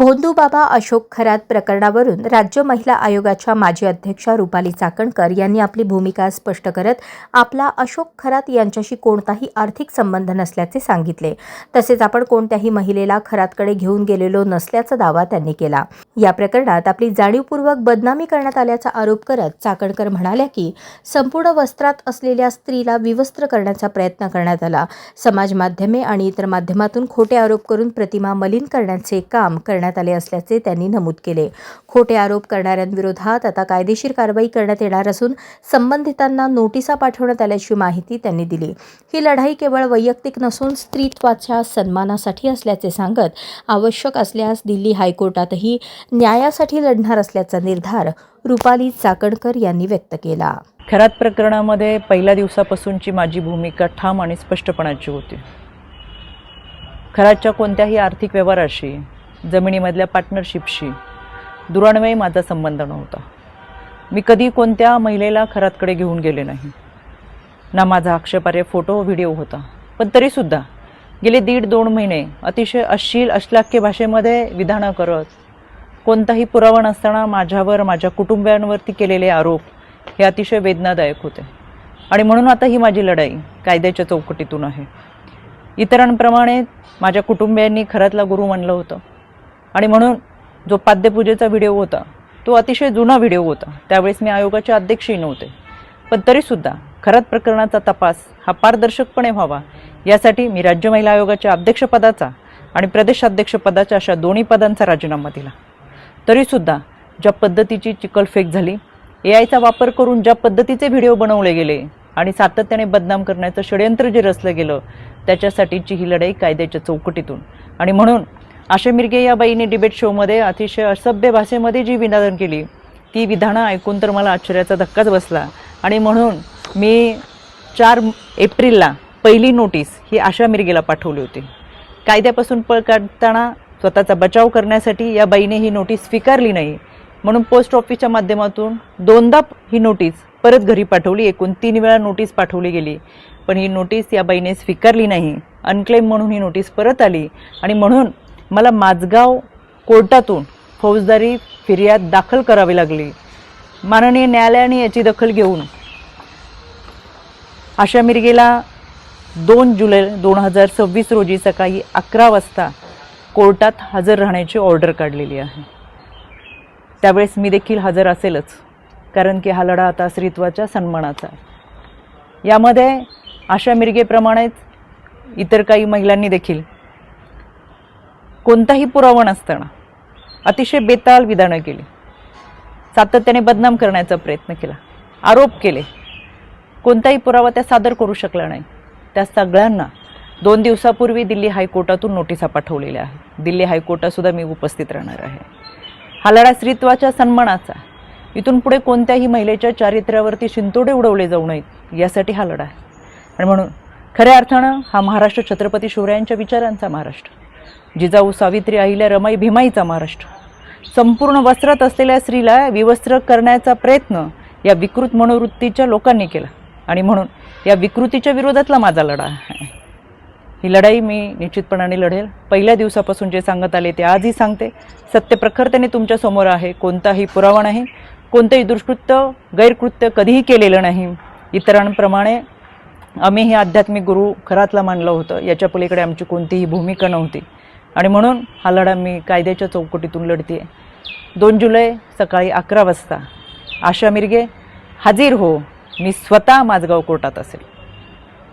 भोंदूबाबा अशोक खरात प्रकरणावरून राज्य महिला आयोगाच्या माजी अध्यक्षा रुपाली चाकणकर यांनी आपली भूमिका स्पष्ट करत आपला अशोक खरात यांच्याशी कोणताही आर्थिक संबंध नसल्याचे सांगितले। तसेच आपण कोणत्याही महिलेला खरातकडे घेऊन गेलेलो नसल्याचा दावा त्यांनी केला। या प्रकरणात आपली जाणीवपूर्वक बदनामी करण्यात आल्याचा आरोप करत चाकणकर म्हणाल्या की संपूर्ण वस्त्रात असलेल्या स्त्रीला विवस्त्र करण्याचा प्रयत्न करण्यात आला। समाज माध्यमे आणि इतर माध्यमातून खोटे आरोप करून प्रतिमा मलिन करण्याचे काम करण्यात आले असल्याचे त्यांनी नमूद केले। खोटे आरोप करणाऱ्यांविरोधात आता कायदेशीर कारवाई करण्यात येणार असून संबंधितांना नोटिसा पाठवण्यात आल्याची माहिती त्यांनी दिली। ही लढाई केवळ वैयक्तिक नसून स्त्रीत्वाच्या सन्मानासाठी असल्याचे सांगत आवश्यक असल्यास दिल्ली हायकोर्टातही न्यायासाठी लढणार असल्याचा निर्धार रुपाली चाकणकर यांनी व्यक्त केला। खरात प्रकरणामध्ये पहिल्या दिवसापासूनची माझी भूमिका ठाम आणि स्पष्टपणाची होती। खरातच्या कोणत्याही आर्थिक व्यवहाराशी, जमिनीमधल्या पार्टनरशिपशी दुरान्वये माझा संबंध नव्हता। मी कधी कोणत्या महिलेला खरातकडे घेऊन गेले नाही, ना माझा आक्षेपार्ह फोटो व्हिडिओ होता। पण तरीसुद्धा गेले 1.5-2 महिने अतिशय अश्लील अश्लाघ्य भाषेमध्ये विधानं करत, कोणताही पुरावा नसताना माझ्यावर, माझ्या कुटुंबियांवरती केलेले आरोप हे अतिशय वेदनादायक होते। आणि म्हणून आता ही माझी लढाई कायद्याच्या चौकटीतून आहे। इतरांप्रमाणे माझ्या कुटुंबियांनी खरातला गुरु मानलं होतं आणि म्हणून जो पाद्यपूजेचा व्हिडिओ होता तो अतिशय जुना व्हिडिओ होता। त्यावेळेस मी आयोगाचे अध्यक्षही नव्हते। पण तरीसुद्धा खरात प्रकरणाचा तपास हा पारदर्शकपणे व्हावा यासाठी मी राज्य महिला आयोगाच्या अध्यक्षपदाचा आणि प्रदेशाध्यक्षपदाच्या अशा दोन्ही पदांचा राजीनामा दिला। तरीसुद्धा ज्या पद्धतीची चिखलफेक झाली, एआयचा वापर करून ज्या पद्धतीचे व्हिडिओ बनवले गेले आणि सातत्याने बदनाम करण्याचं षडयंत्र जे रचलं गेलं, त्याच्यासाठीची ही लढाई कायद्याच्या चौकटीतून। आणि म्हणून आशा मिरगे या बाईने डिबेट शोमध्ये अतिशय असभ्य भाषेमध्ये जी विधानं केली, ती विधानं ऐकून तर मला आश्चर्याचा धक्काच बसला। आणि म्हणून मी 4 एप्रिलला पहिली नोटीस ही आशा मिरगेला पाठवली होती। कायद्यापासून पळ काढताना स्वतःचा बचाव करण्यासाठी या बाईने ही नोटीस स्वीकारली नाही, म्हणून पोस्ट ऑफिसच्या माध्यमातून 2दा ही नोटीस परत घरी पाठवली। एकूण 3 वेळा नोटीस पाठवली गेली, पण ही नोटीस या बाईने स्वीकारली नाही। अनक्लेम म्हणून ही नोटीस परत आली आणि म्हणून मला माझगाव कोर्टातून फौजदारी फिर्याद दाखल करावी लागली। माननीय न्यायालयाने याची दखल घेऊन आशा मिरगेला 2 जुलै 2026 रोजी सकाळी 11 वाजता कोर्टात हजर राहण्याची ऑर्डर काढलेली आहे। त्यावेळेस मी देखील हजर असेलच, कारण की हा लढा आता स्त्रीत्वाच्या सन्मानाचा आहे। यामध्ये आशा मिरगेप्रमाणेच इतर काही महिलांनी देखील कोणताही पुरावा नसताना अतिशय बेताल विधानं केली, सातत्याने बदनाम करण्याचा प्रयत्न केला, आरोप केले। कोणताही पुरावा त्या सादर करू शकला नाही। त्या सगळ्यांना 2 दिवसापूर्वी दिल्ली हायकोर्टातून नोटिसा पाठवलेल्या आहेत। दिल्ली हायकोर्टातसुद्धा मी उपस्थित राहणार आहे। हा लढा स्त्रीत्वाच्या सन्मानाचा, इथून पुढे कोणत्याही महिलेच्या चारित्र्यावरती शिंतोडे उडवले जाऊ नयेत यासाठी हा लढा आहे। आणि म्हणून खऱ्या अर्थानं हा महाराष्ट्र छत्रपती शिवरायांच्या विचारांचा महाराष्ट्र, जिजाऊ सावित्री अहिल्या रमाई भीमाईचा महाराष्ट्र। संपूर्ण वस्त्रात असलेल्या स्त्रीला विवस्त्र करण्याचा प्रयत्न या विकृत मनोवृत्तीच्या लोकांनी केला आणि म्हणून या विकृतीच्या विरोधातला माझा लढा आहे। ही लढाई मी निश्चितपणाने लढेल। पहिल्या दिवसापासून जे सांगत आले ते आजही सांगते। सत्य प्रखरतेने तुमच्या समोर आहे। कोणताही पुरावा नाही, कोणतेही दुष्कृत्य गैरकृत्य कधीही केलेलं नाही। इतरांप्रमाणे आम्ही हे आध्यात्मिक गुरु खरातला मानलं होतं, याच्या पलीकडे आमची कोणतीही भूमिका नव्हती। आणि म्हणून हा लढा मी कायद्याच्या चौकटीतून लढते। 2 जुलै सकाळी 11 वाजता आशा मिरगे हाजीर हो, मी स्वतः माझगाव कोर्टात असेल।